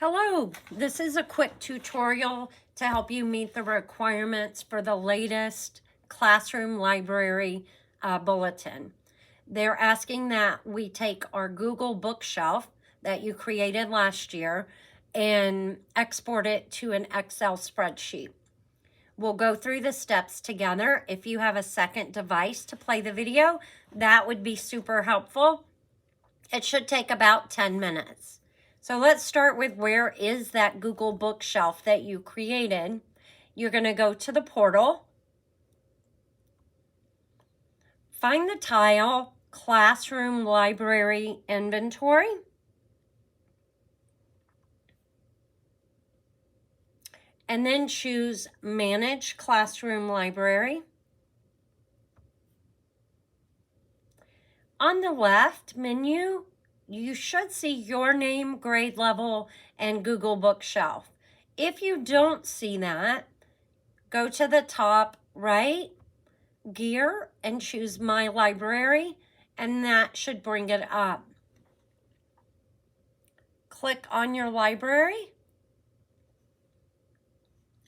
Hello, this is a quick tutorial to help you meet the requirements for the latest classroom library bulletin. They're asking that we take our Google bookshelf that you created last year and export it to an Excel spreadsheet. We'll go through the steps together. If you have a second device to play the video, that would be super helpful. It should take about 10 minutes. So let's start with where is that Google bookshelf that you created. You're going to go to the portal, find the tile Classroom Library Inventory, and then choose Manage Classroom Library. On the left menu, you should see your name, grade level, and Google Bookshelf. If you don't see that, go to the top right gear and choose My Library, and that should bring it up. Click on your library,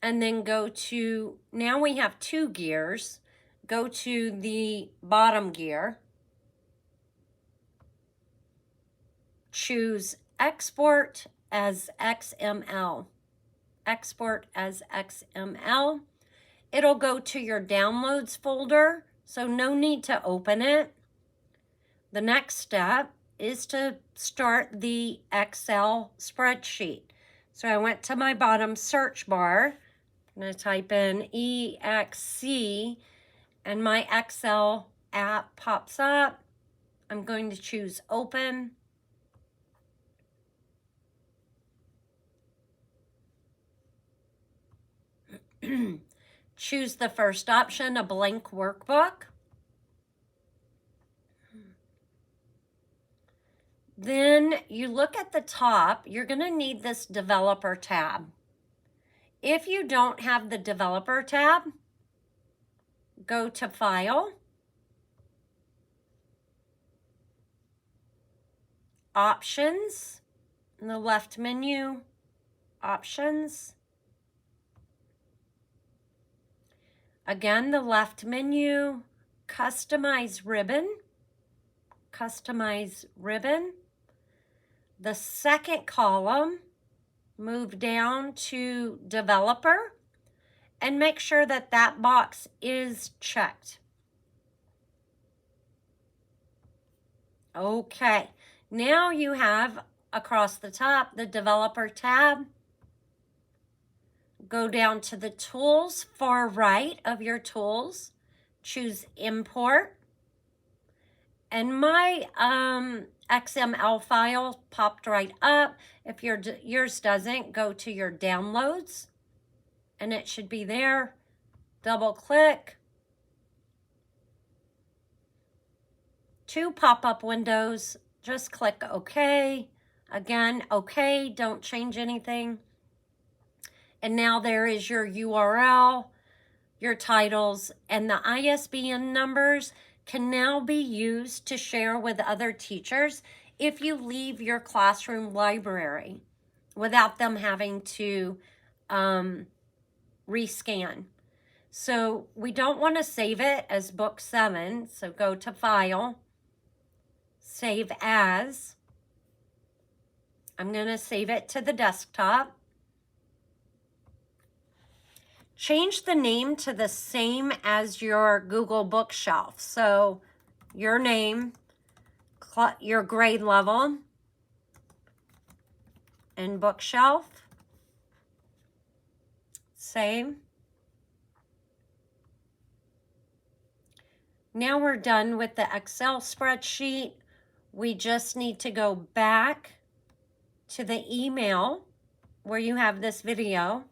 and then go to, now we have two gears, go to the bottom gear. Choose Export as XML. Export as XML. It'll go to your Downloads folder, so no need to open it. The next step is to start the Excel spreadsheet. So I went to my bottom search bar. I'm going to type in EXC, and my Excel app pops up. I'm going to choose Open. Choose the first option, a blank workbook. Then you look at the top, you're going to need this developer tab. If you don't have the developer tab, go to File, Options, in the left menu, Options. Again, the left menu, Customize Ribbon, Customize Ribbon. The second column, move down to Developer, and make sure that that box is checked. Okay, now you have across the top the Developer tab. Go down to the tools, far right of your tools, choose Import, and my XML file popped right up. If yours doesn't, go to your Downloads, and it should be there. Double click. Two pop-up windows, just click OK. Again, OK, don't change anything. And now there is your URL, your titles, and the ISBN numbers can now be used to share with other teachers if you leave your classroom library without them having to rescan. So we don't want to save it as Book 7, so go to File, Save As. I'm going to save it to the desktop. Change the name to the same as your Google bookshelf. So your name, your grade level, and bookshelf. Same. Now we're done with the Excel spreadsheet. We just need to go back to the email where you have this video.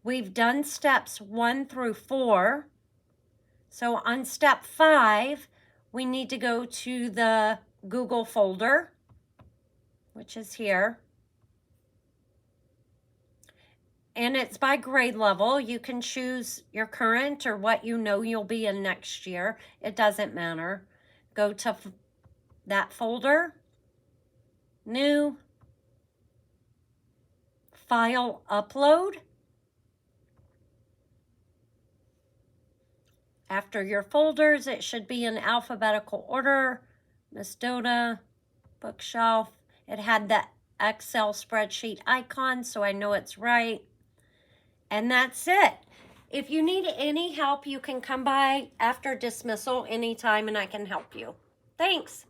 We've done steps 1 through 4. So on step 5, we need to go to the Google folder, which is here. And it's by grade level. You can choose your current or what you know you'll be in next year. It doesn't matter. Go to that folder, New, file upload. After your folders, it should be in alphabetical order. Miss Dota, bookshelf. It had the Excel spreadsheet icon, so I know it's right. And that's it. If you need any help, you can come by after dismissal anytime and I can help you. Thanks.